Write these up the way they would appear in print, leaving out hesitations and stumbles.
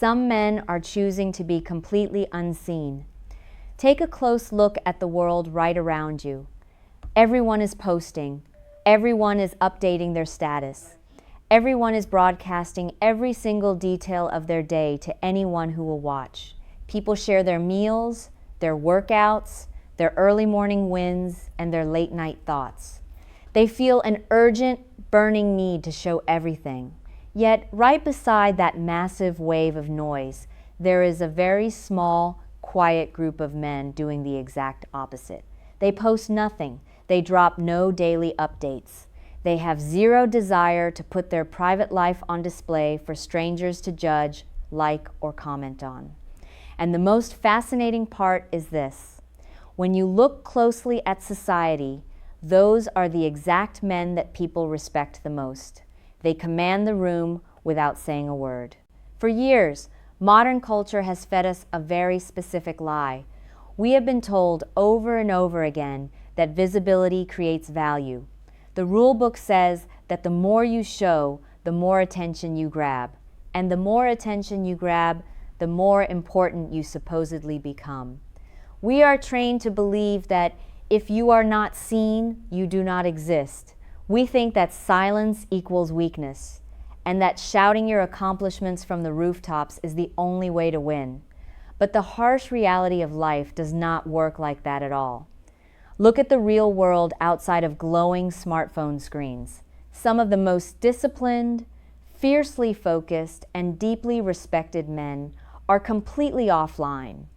Some men are choosing to be completely unseen. Take a close look at the world right around you. Everyone is posting. Everyone is updating their status. Everyone is broadcasting every single detail of their day to anyone who will watch. People share their meals, their workouts, their early morning wins, and their late night thoughts. They feel an urgent, burning need to show everything. Yet, right beside that massive wave of noise, there is a very small, quiet group of men doing the exact opposite. They post nothing. They drop no daily updates. They have zero desire to put their private life on display for strangers to judge, like, or comment on. And the most fascinating part is this. When you look closely at society, those are the exact men that people respect the most. They command the room without saying a word. For years, modern culture has fed us a very specific lie. We have been told over and over again that visibility creates value. The rule book says that the more you show, the more attention you grab. And the more attention you grab, the more important you supposedly become. We are trained to believe that if you are not seen, you do not exist. We think that silence equals weakness, and that shouting your accomplishments from the rooftops is the only way to win. But the harsh reality of life does not work like that at all. Look at the real world outside of glowing smartphone screens. Some of the most disciplined, fiercely focused, and deeply respected men are completely offline.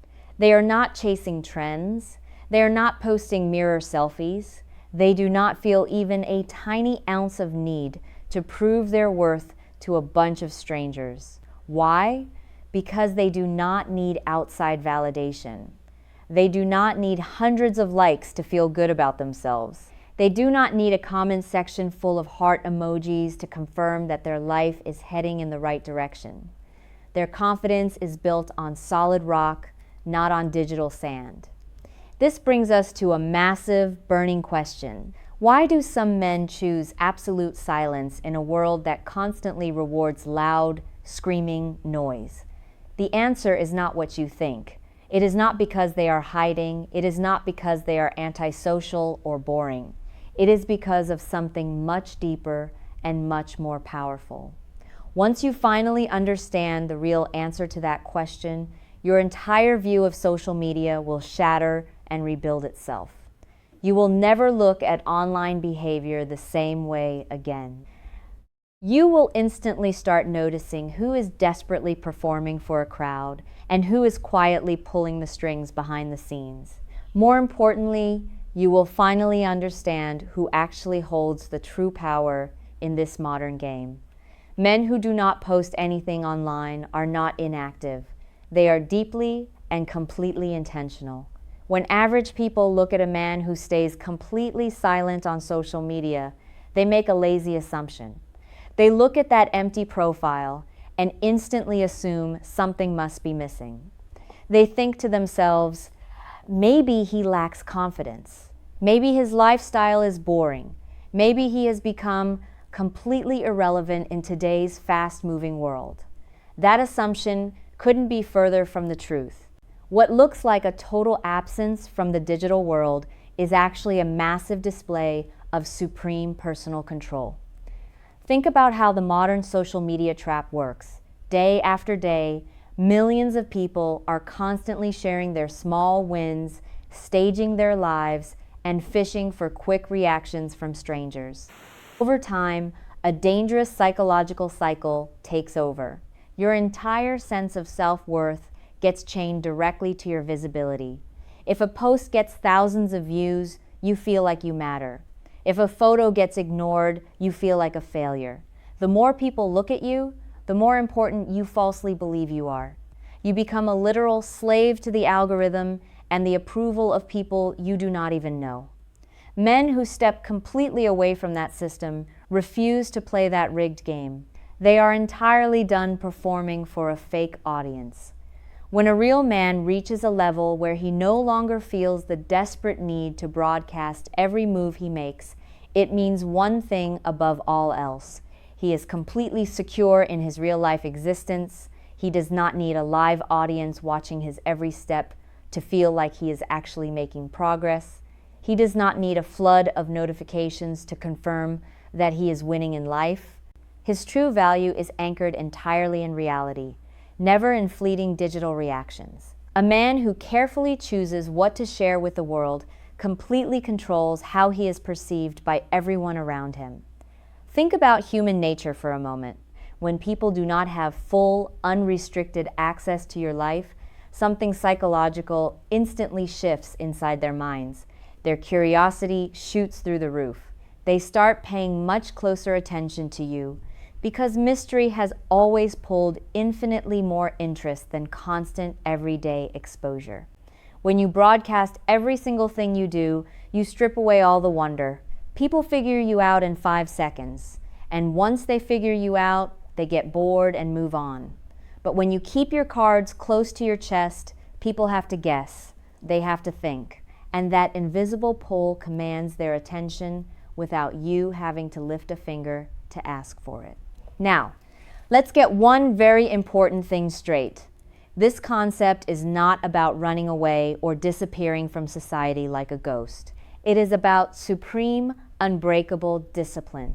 They are not chasing trends. They are not posting mirror selfies. They do not feel even a tiny ounce of need to prove their worth to a bunch of strangers. Why? Because they do not need outside validation. They do not need hundreds of likes to feel good about themselves. They do not need a comment section full of heart emojis to confirm that their life is heading in the right direction. Their confidence is built on solid rock, not on digital sand. This brings us to a massive, burning question. Why do some men choose absolute silence in a world that constantly rewards loud, screaming noise? The answer is not what you think. It is not because they are hiding. It is not because they are antisocial or boring. It is because of something much deeper and much more powerful. Once you finally understand the real answer to that question, your entire view of social media will shatter and rebuild itself. You will never look at online behavior the same way again. You will instantly start noticing who is desperately performing for a crowd and who is quietly pulling the strings behind the scenes. More importantly, you will finally understand who actually holds the true power in this modern game. Men who do not post anything online are not inactive. They are deeply and completely intentional. When average people look at a man who stays completely silent on social media, they make a lazy assumption. They look at that empty profile and instantly assume something must be missing. They think to themselves, maybe he lacks confidence. Maybe his lifestyle is boring. Maybe he has become completely irrelevant in today's fast-moving world. That assumption couldn't be further from the truth. What looks like a total absence from the digital world is actually a massive display of supreme personal control. Think about how the modern social media trap works. Day after day, millions of people are constantly sharing their small wins, staging their lives, and fishing for quick reactions from strangers. Over time, a dangerous psychological cycle takes over. Your entire sense of self-worth gets chained directly to your visibility. If a post gets thousands of views, you feel like you matter. If a photo gets ignored, you feel like a failure. The more people look at you, the more important you falsely believe you are. You become a literal slave to the algorithm and the approval of people you do not even know. Men who step completely away from that system refuse to play that rigged game. They are entirely done performing for a fake audience. When a real man reaches a level where he no longer feels the desperate need to broadcast every move he makes, it means one thing above all else. He is completely secure in his real-life existence. He does not need a live audience watching his every step to feel like he is actually making progress. He does not need a flood of notifications to confirm that he is winning in life. His true value is anchored entirely in reality, never in fleeting digital reactions. A man who carefully chooses what to share with the world completely controls how he is perceived by everyone around him. Think about human nature for a moment. When people do not have full, unrestricted access to your life, something psychological instantly shifts inside their minds. Their curiosity shoots through the roof. They start paying much closer attention to you because mystery has always pulled infinitely more interest than constant, everyday exposure. When you broadcast every single thing you do, you strip away all the wonder. People figure you out in 5 seconds, and once they figure you out, they get bored and move on. But when you keep your cards close to your chest, people have to guess, they have to think, and that invisible pull commands their attention without you having to lift a finger to ask for it. Now, let's get one very important thing straight. This concept is not about running away or disappearing from society like a ghost. It is about supreme, unbreakable discipline.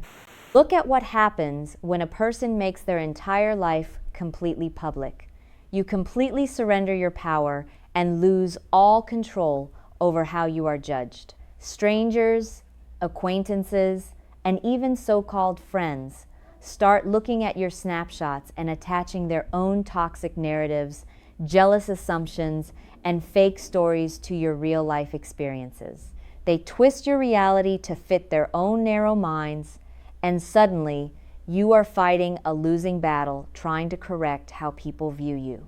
Look at what happens when a person makes their entire life completely public. You completely surrender your power and lose all control over how you are judged. Strangers, acquaintances, and even so-called friends start looking at your snapshots and attaching their own toxic narratives, jealous assumptions, and fake stories to your real-life experiences. They twist your reality to fit their own narrow minds, and suddenly, you are fighting a losing battle trying to correct how people view you.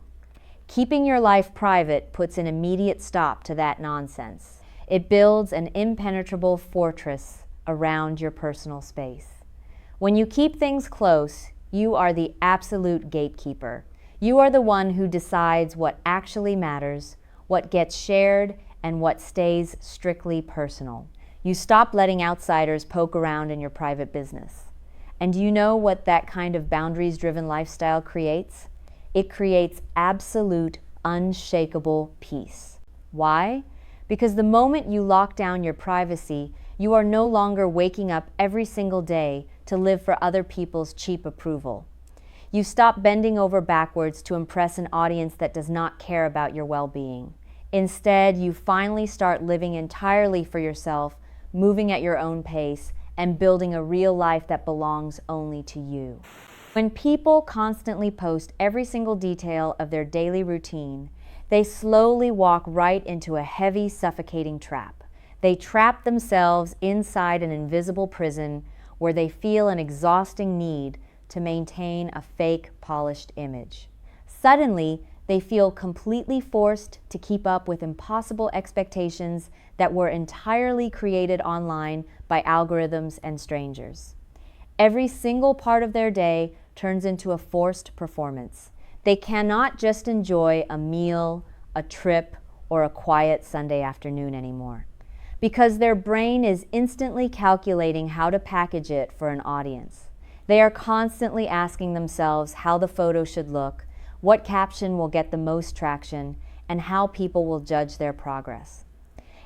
Keeping your life private puts an immediate stop to that nonsense. It builds an impenetrable fortress around your personal space. When you keep things close, you are the absolute gatekeeper. You are the one who decides what actually matters, what gets shared, and what stays strictly personal. You stop letting outsiders poke around in your private business. And do you know what that kind of boundaries-driven lifestyle creates? It creates absolute, unshakable peace. Why? Because the moment you lock down your privacy, you are no longer waking up every single day to live for other people's cheap approval. You stop bending over backwards to impress an audience that does not care about your well-being. Instead, you finally start living entirely for yourself, moving at your own pace, and building a real life that belongs only to you. When people constantly post every single detail of their daily routine, they slowly walk right into a heavy, suffocating trap. They trap themselves inside an invisible prison where they feel an exhausting need to maintain a fake, polished image. Suddenly, they feel completely forced to keep up with impossible expectations that were entirely created online by algorithms and strangers. Every single part of their day turns into a forced performance. They cannot just enjoy a meal, a trip, or a quiet Sunday afternoon anymore, because their brain is instantly calculating how to package it for an audience. They are constantly asking themselves how the photo should look, what caption will get the most traction, and how people will judge their progress.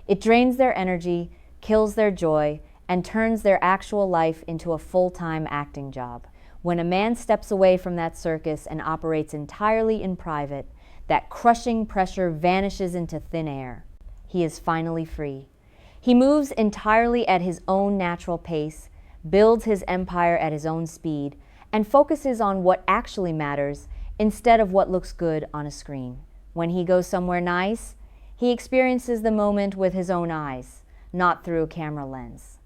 It drains their energy, kills their joy, and turns their actual life into a full-time acting job. When a man steps away from that circus and operates entirely in private, that crushing pressure vanishes into thin air. He is finally free. He moves entirely at his own natural pace, builds his empire at his own speed, and focuses on what actually matters instead of what looks good on a screen. When he goes somewhere nice, he experiences the moment with his own eyes, not through a camera lens.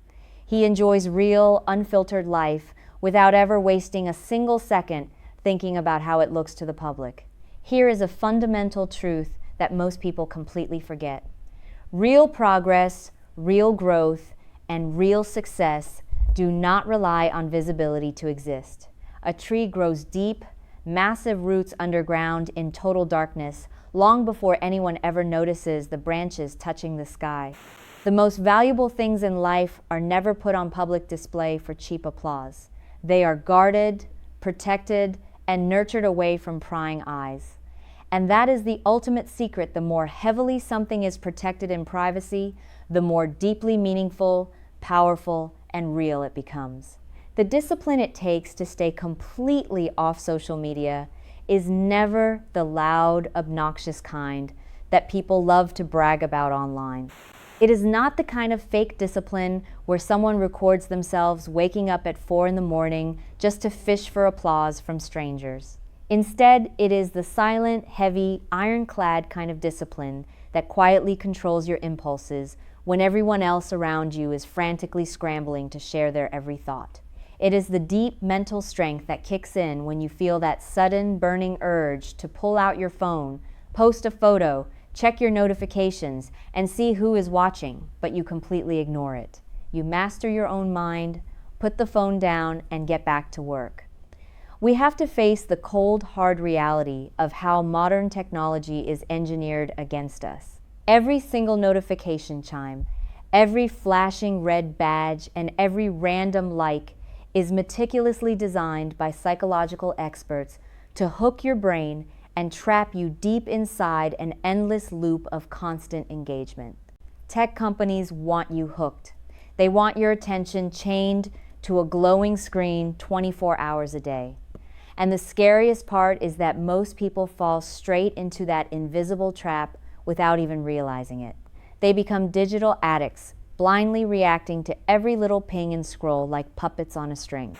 He enjoys real, unfiltered life without ever wasting a single second thinking about how it looks to the public. Here is a fundamental truth that most people completely forget. Real progress, real growth, and real success do not rely on visibility to exist. A tree grows deep, massive roots underground in total darkness, long before anyone ever notices the branches touching the sky. The most valuable things in life are never put on public display for cheap applause. They are guarded, protected, and nurtured away from prying eyes. And that is the ultimate secret. The more heavily something is protected in privacy, the more deeply meaningful, powerful, and real it becomes. The discipline it takes to stay completely off social media is never the loud, obnoxious kind that people love to brag about online. It is not the kind of fake discipline where someone records themselves waking up at 4 in the morning just to fish for applause from strangers. Instead, it is the silent, heavy, ironclad kind of discipline that quietly controls your impulses when everyone else around you is frantically scrambling to share their every thought. It is the deep mental strength that kicks in when you feel that sudden burning urge to pull out your phone, post a photo, check your notifications, and see who is watching, but you completely ignore it. You master your own mind, put the phone down, and get back to work. We have to face the cold, hard reality of how modern technology is engineered against us. Every single notification chime, every flashing red badge, and every random like is meticulously designed by psychological experts to hook your brain and trap you deep inside an endless loop of constant engagement. Tech companies want you hooked. They want your attention chained to a glowing screen 24 hours a day. And the scariest part is that most people fall straight into that invisible trap without even realizing it. They become digital addicts, blindly reacting to every little ping and scroll like puppets on a string.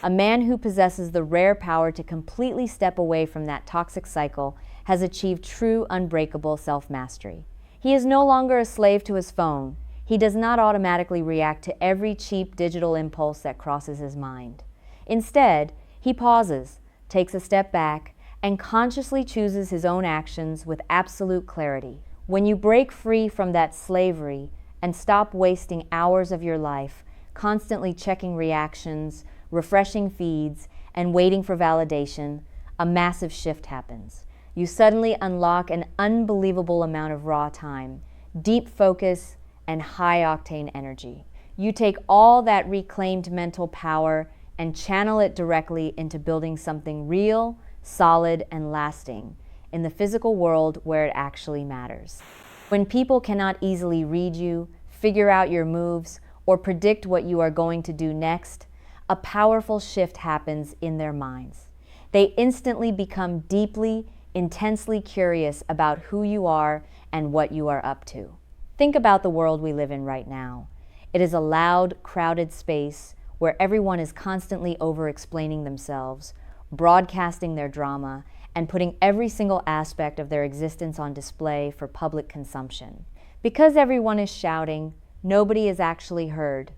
A man who possesses the rare power to completely step away from that toxic cycle has achieved true unbreakable self-mastery. He is no longer a slave to his phone. He does not automatically react to every cheap digital impulse that crosses his mind. Instead, he pauses, takes a step back, and consciously chooses his own actions with absolute clarity. When you break free from that slavery and stop wasting hours of your life constantly checking reactions, refreshing feeds, and waiting for validation, a massive shift happens. You suddenly unlock an unbelievable amount of raw time, deep focus, and high-octane energy. You take all that reclaimed mental power and channel it directly into building something real, solid, and lasting in the physical world where it actually matters. When people cannot easily read you, figure out your moves, or predict what you are going to do next, a powerful shift happens in their minds. They instantly become deeply, intensely curious about who you are and what you are up to. Think about the world we live in right now. It is a loud, crowded space where everyone is constantly over-explaining themselves, broadcasting their drama, and putting every single aspect of their existence on display for public consumption. Because everyone is shouting, nobody is actually heard.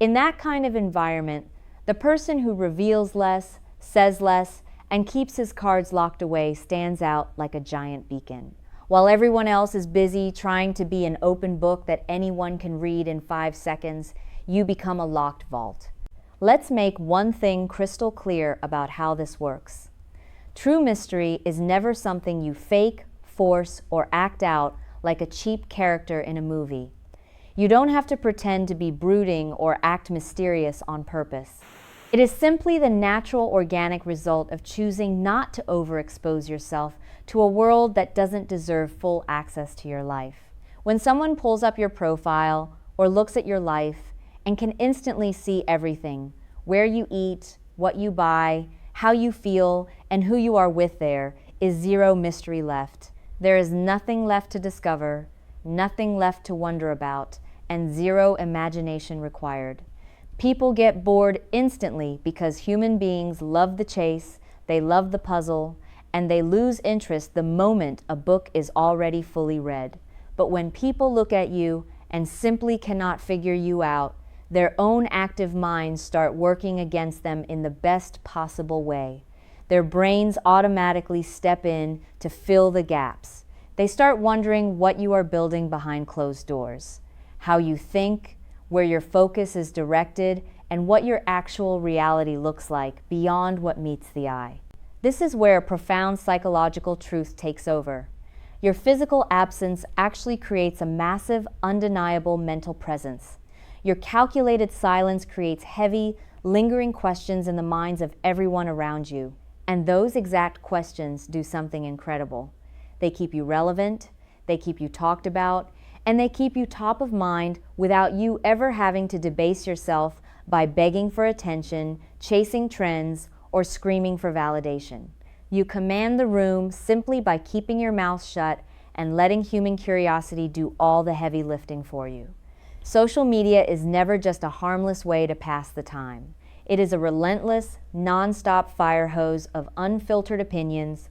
In that kind of environment, the person who reveals less, says less, and keeps his cards locked away stands out like a giant beacon. While everyone else is busy trying to be an open book that anyone can read in 5 seconds, you become a locked vault. Let's make one thing crystal clear about how this works. True mystery is never something you fake, force, or act out like a cheap character in a movie. You don't have to pretend to be brooding or act mysterious on purpose. It is simply the natural, organic result of choosing not to overexpose yourself to a world that doesn't deserve full access to your life. When someone pulls up your profile or looks at your life and can instantly see everything, where you eat, what you buy, how you feel, and who you are with, there is zero mystery left. There is nothing left to discover, nothing left to wonder about, and zero imagination required. People get bored instantly because human beings love the chase, they love the puzzle, and they lose interest the moment a book is already fully read. But when people look at you and simply cannot figure you out, their own active minds start working against them in the best possible way. Their brains automatically step in to fill the gaps. They start wondering what you are building behind closed doors, how you think, where your focus is directed, and what your actual reality looks like beyond what meets the eye. This is where profound psychological truth takes over. Your physical absence actually creates a massive, undeniable mental presence. Your calculated silence creates heavy, lingering questions in the minds of everyone around you. And those exact questions do something incredible. They keep you relevant, they keep you talked about, and they keep you top of mind without you ever having to debase yourself by begging for attention, chasing trends, or screaming for validation. You command the room simply by keeping your mouth shut and letting human curiosity do all the heavy lifting for you. Social media is never just a harmless way to pass the time. It is a relentless, non-stop fire hose of unfiltered opinions,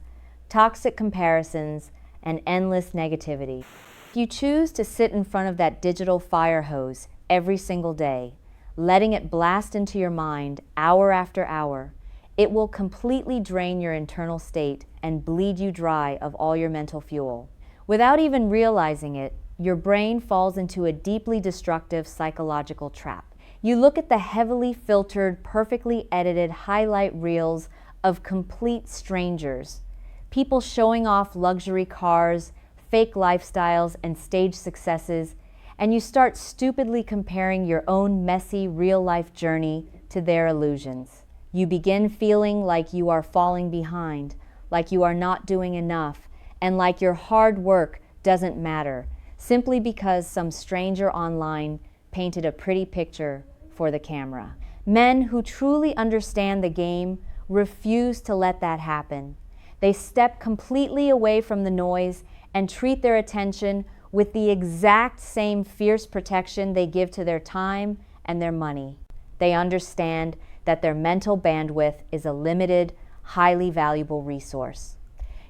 toxic comparisons, and endless negativity. If you choose to sit in front of that digital fire hose every single day, letting it blast into your mind hour after hour, it will completely drain your internal state and bleed you dry of all your mental fuel. Without even realizing it, your brain falls into a deeply destructive psychological trap. You look at the heavily filtered, perfectly edited highlight reels of complete strangers, people showing off luxury cars, fake lifestyles, and stage successes, and you start stupidly comparing your own messy, real-life journey to their illusions. You begin feeling like you are falling behind, like you are not doing enough, and like your hard work doesn't matter, simply because some stranger online painted a pretty picture for the camera. Men who truly understand the game refuse to let that happen. They step completely away from the noise and treat their attention with the exact same fierce protection they give to their time and their money. They understand that their mental bandwidth is a limited, highly valuable resource.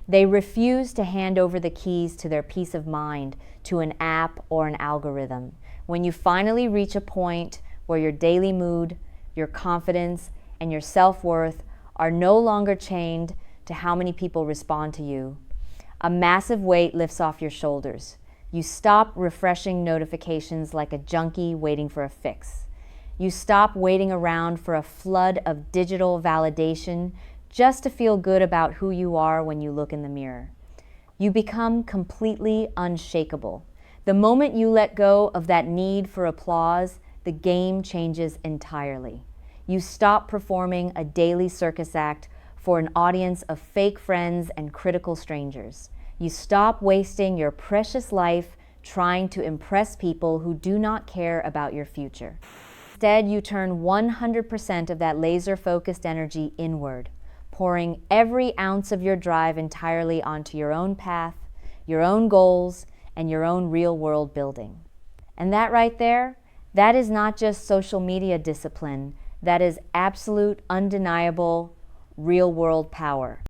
They refuse to hand over the keys to their peace of mind to an app or an algorithm. When you finally reach a point where your daily mood, your confidence, and your self-worth are no longer chained to how many people respond to you, a massive weight lifts off your shoulders. You stop refreshing notifications like a junkie waiting for a fix. You stop waiting around for a flood of digital validation just to feel good about who you are when you look in the mirror. You become completely unshakable. The moment you let go of that need for applause, the game changes entirely. You stop performing a daily circus act for an audience of fake friends and critical strangers. You stop wasting your precious life trying to impress people who do not care about your future. Instead, you turn 100% of that laser-focused energy inward, pouring every ounce of your drive entirely onto your own path, your own goals, and your own real-world building. And that right there, that is not just social media discipline, that is absolute, undeniable, real-world power.